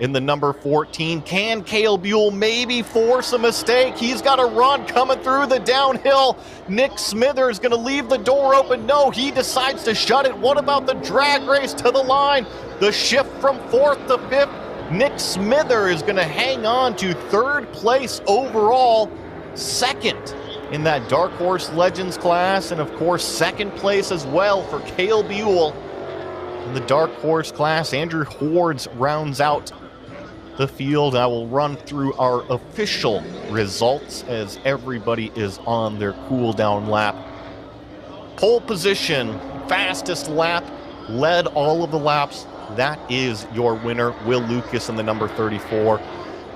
in the number 14. Can Cale Buell maybe force a mistake? He's got a run coming through the downhill. Nick Smithers going to leave the door open. No, he decides to shut it. What about the drag race to the line? The shift from 4th to 5th. Nick Smither is going to hang on to 3rd place overall, 2nd in that Dark Horse Legends class, and of course 2nd place as well for Cale Buell in the Dark Horse class. Andrew Hordes rounds out the field. I will run through our official results as everybody is on their cool down lap. Pole position, fastest lap, led all of the laps. That is your winner, Will Lucas in the number 34.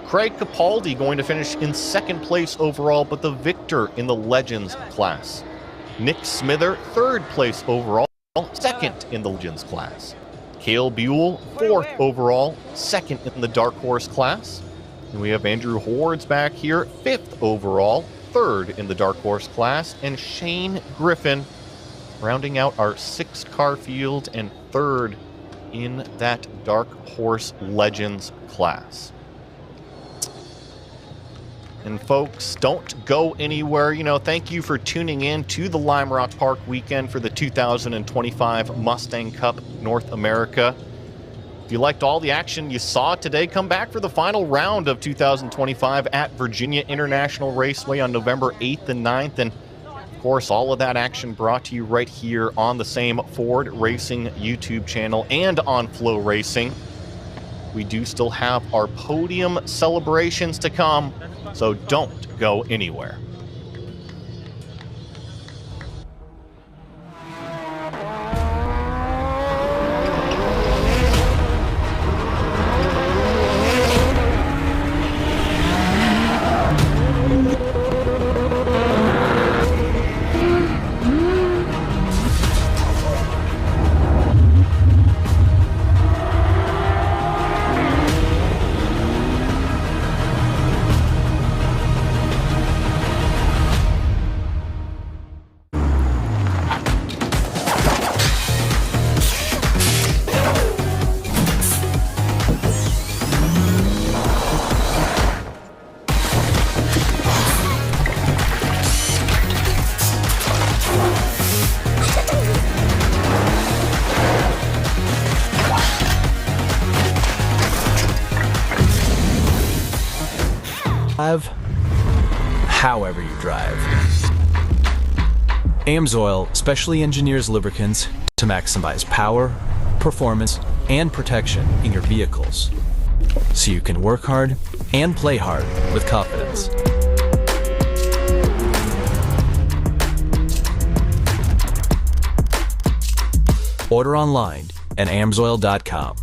Craig Capaldi going to finish in 2nd place overall, but the victor in the Legends class. Nick Smither, 3rd place overall, 2nd in the Legends class. Cale Buell, 4th overall, 2nd in the Dark Horse class. And we have Andrew Hordes back here, 5th overall, 3rd in the Dark Horse class. And Shane Griffin rounding out our 6-car field and 3rd in that Dark Horse Legends class. And folks, don't go anywhere. Thank you for tuning in to the Lime Rock Park weekend for the 2025 Mustang Cup North America. If you liked all the action you saw today, come back for the final round of 2025 at Virginia International Raceway on November 8th and 9th. And of course, all of that action brought to you right here on the same Ford Racing YouTube channel and on Flow Racing. We do still have our podium celebrations to come, so don't go anywhere. However you drive. AMSOIL specially engineers lubricants to maximize power, performance, and protection in your vehicles, so you can work hard and play hard with confidence. Order online at amsoil.com.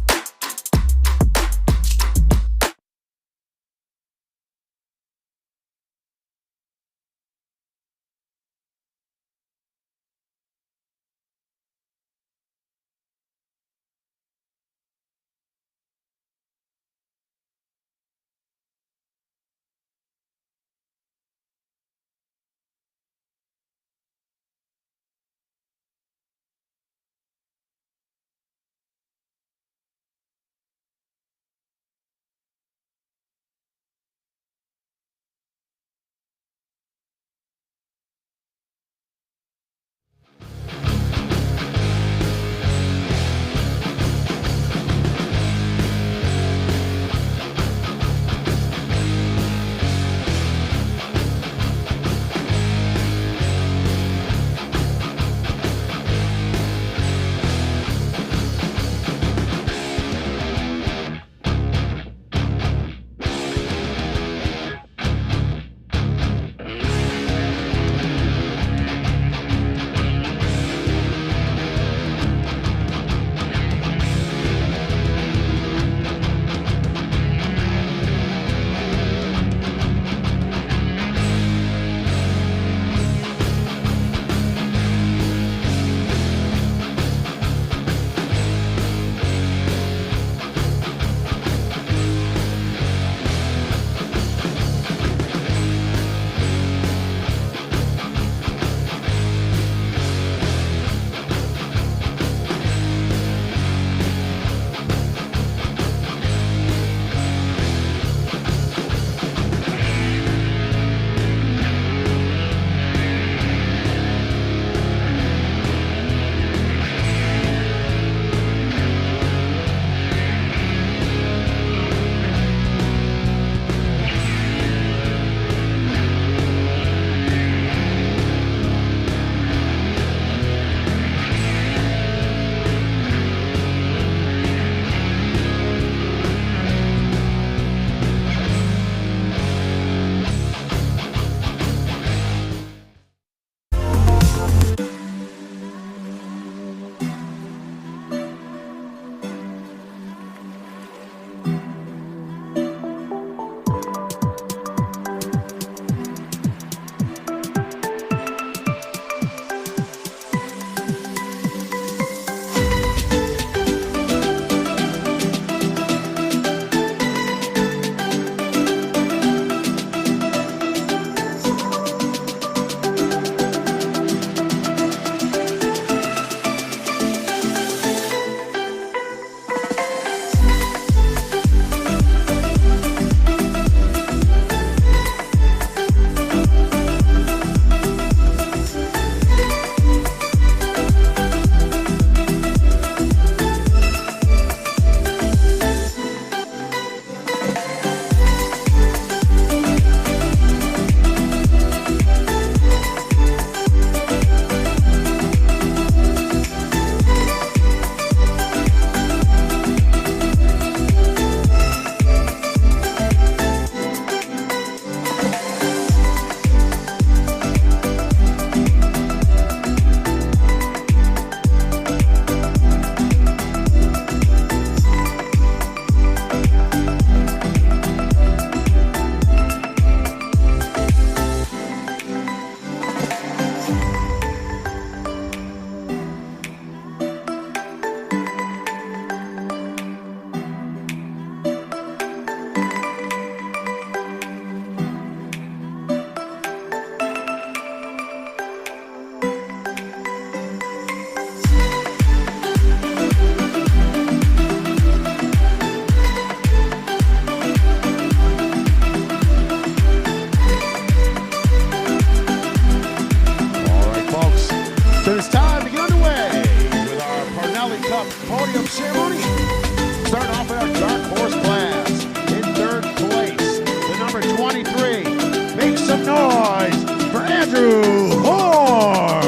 some noise for Andrew Horn.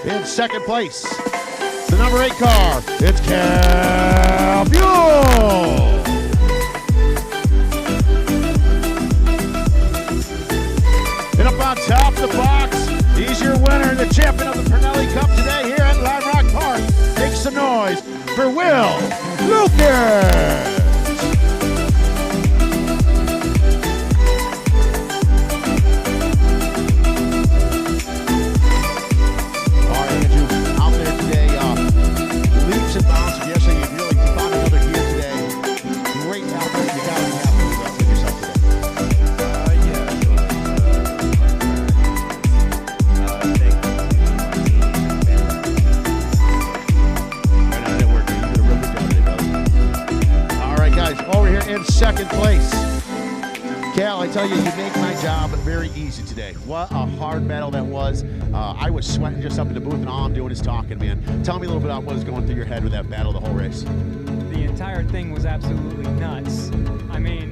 In second place, the number 8 car, it's Fuel. And up on top of the box, he's your winner and the champion of the Pinelli Cup today here at Lime Rock Park. Make some noise for Will Lucas. All right, Andrew, out there today, leaps and bounds. Yesterday, you really found another gear today. Great effort. You got to be happy with yourself today. Over here in second place. Cal, I tell you, you make my job very easy today. What a hard battle that was. I was sweating just up in the booth, and all I'm doing is talking, man. Tell me a little bit about what was going through your head with that battle the whole race. The entire thing was absolutely nuts. I mean,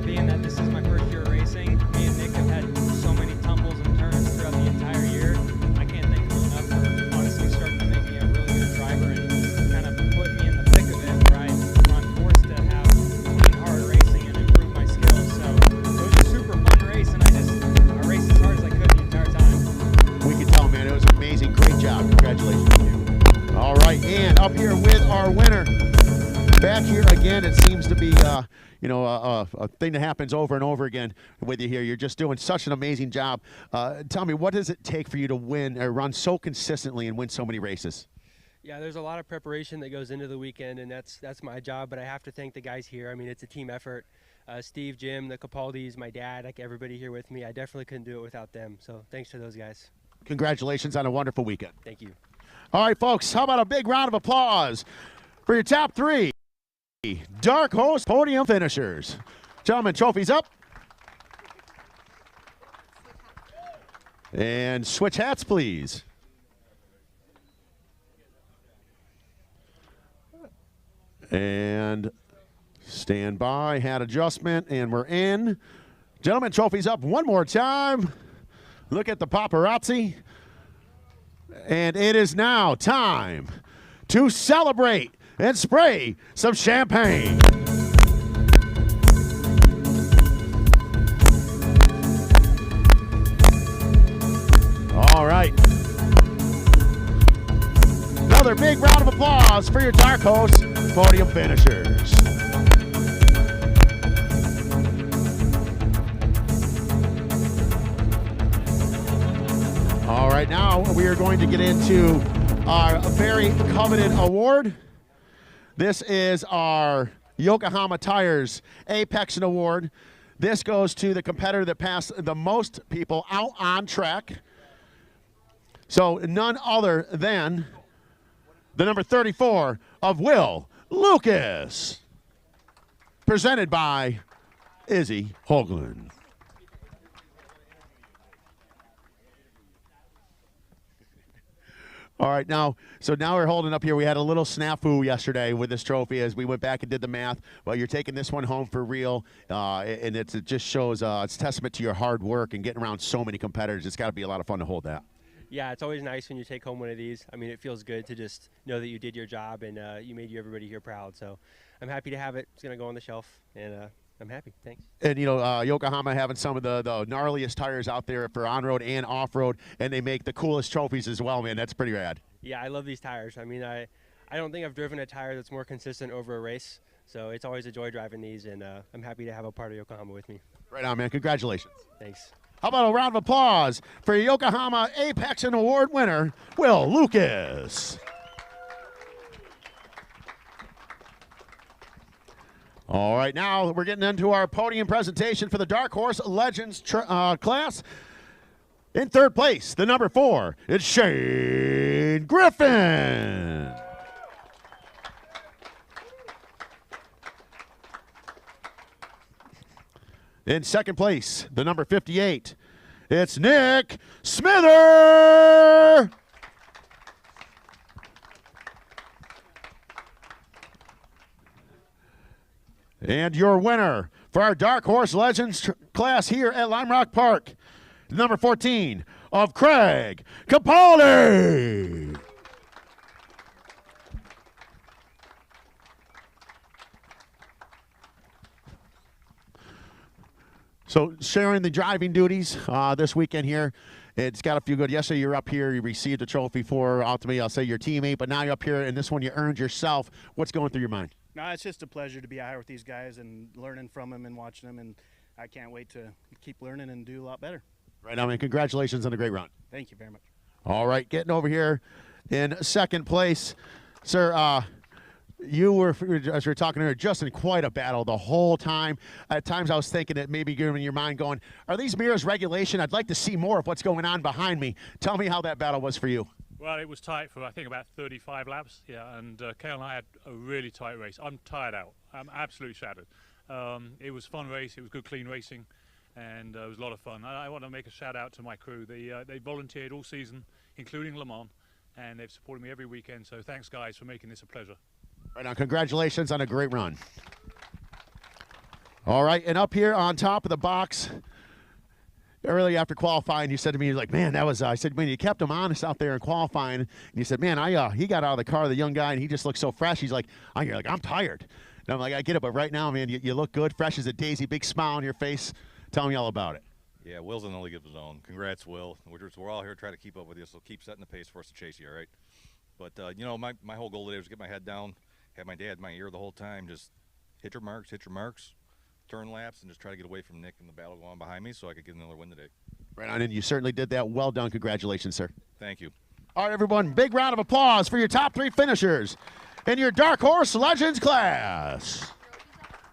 being that this is my first year racing, me and Nick have had so many tumbles and turns throughout the entire year. I can't thank him enough for honestly starting to make me a really good driver and kind of put me in the thick of it where I'm forced to have clean, hard racing and improve my skills. So it was a super fun race, and I raced as hard as I could the entire time. We can tell, man. It was amazing. Great job. Congratulations to you. All right, and up here with our winner. Back here again, it seems to be, a thing that happens over and over again with you here. You're just doing such an amazing job. Tell me, what does it take for you to win or run so consistently and win so many races? Yeah, there's a lot of preparation that goes into the weekend, and that's my job. But I have to thank the guys here. I mean, it's a team effort. Steve, Jim, the Capaldis, my dad, like everybody here with me. I definitely couldn't do it without them. So thanks to those guys. Congratulations on a wonderful weekend. Thank you. All right, folks, how about a big round of applause for your top 3 Dark Horse podium finishers. Gentlemen, trophies up. And switch hats, please. And stand by, hat adjustment, and we're in. Gentlemen, trophies up one more time. Look at the paparazzi. And it is now time to celebrate and spray some champagne. All right. Another big round of applause for your Dark Horse podium finishers. All right, now we are going to get into our very coveted award. This is our Yokohama Tires Apex Award. This goes to the competitor that passed the most people out on track. So none other than the number 34 of Will Lucas, presented by Izzy Hoagland. All right, now we're holding up here. We had a little snafu yesterday with this trophy as we went back and did the math. Well, you're taking this one home for real, and it just shows it's testament to your hard work and getting around so many competitors. It's got to be a lot of fun to hold that. Yeah, it's always nice when you take home one of these. I mean, it feels good to just know that you did your job and you made everybody here proud. So I'm happy to have it. It's going to go on the shelf, and I'm happy. Thanks. And, Yokohama having some of the gnarliest tires out there for on-road and off-road, and they make the coolest trophies as well, man. That's pretty rad. Yeah, I love these tires. I mean, I don't think I've driven a tire that's more consistent over a race. So it's always a joy driving these, and I'm happy to have a part of Yokohama with me. Right on, man. Congratulations. Thanks. How about a round of applause for Yokohama Apex Award winner, Will Lucas. All right, now we're getting into our podium presentation for the Dark Horse Legends class. In third place, the number 4, it's Shane Griffin. In second place, the number 58, it's Nick Smither. And your winner for our Dark Horse Legends class here at Lime Rock Park, number 14 of Craig Capaldi. So sharing the driving duties this weekend here. It's got to feel good. Yesterday you're up here, you received a trophy for, ultimately I'll say your teammate, but now you're up here and this one you earned yourself. What's going through your mind? No, it's just a pleasure to be out here with these guys and learning from them and watching them, and I can't wait to keep learning and do a lot better. Right on, and congratulations on a great run. Thank you very much. All right, getting over here in second place. Sir, you were, as we were talking earlier, just in quite a battle the whole time. At times I was thinking that maybe you're in your mind going, are these mirrors regulation? I'd like to see more of what's going on behind me. Tell me how that battle was for you. Well, it was tight for, I think, about 35 laps, yeah, and Kale and I had a really tight race. I'm tired out. I'm absolutely shattered. It was a fun race. It was good, clean racing, and it was a lot of fun. I want to make a shout-out to my crew. They volunteered all season, including Le Mans, and they've supported me every weekend, so thanks, guys, for making this a pleasure. Right on. Congratulations on a great run. All right, and up here on top of the box, early after qualifying, you said to me, you're like, man, that was, I said, man, you kept him honest out there in qualifying. And you said, man, he got out of the car, the young guy, and he just looked so fresh. He's like, you're like, I'm tired. And I'm like, I get it, but right now, man, you look good, fresh as a daisy, big smile on your face. Tell me all about it. Yeah, Will's in the league of his own. Congrats, Will. We're all here trying to keep up with you, so keep setting the pace for us to chase you, all right? But, you know, my whole goal today was to get my head down, have my dad in my ear the whole time, just hit your marks, turn laps, and just try to get away from Nick and the battle going on behind me so I could get another win today. Right on, and you certainly did that. Well done. Congratulations, sir. Thank you. All right, everyone, big round of applause for your top 3 finishers in your Dark Horse Legends class.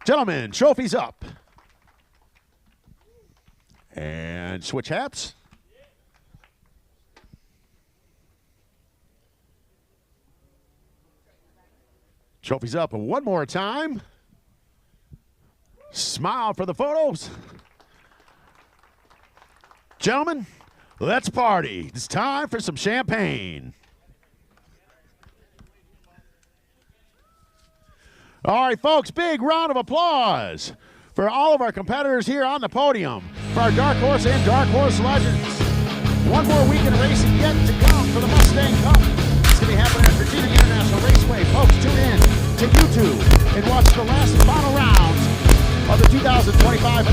Gentlemen, trophies up. And switch hats. Trophies up one more time. Smile for the photos. Gentlemen, let's party. It's time for some champagne. All right, folks, big round of applause for all of our competitors here on the podium for our Dark Horse and Dark Horse Legends. One more weekend of racing yet to come for the Mustang Cup. It's going to be happening at Virginia International Raceway. Folks, tune in to YouTube and watch the last and final rounds of the 2025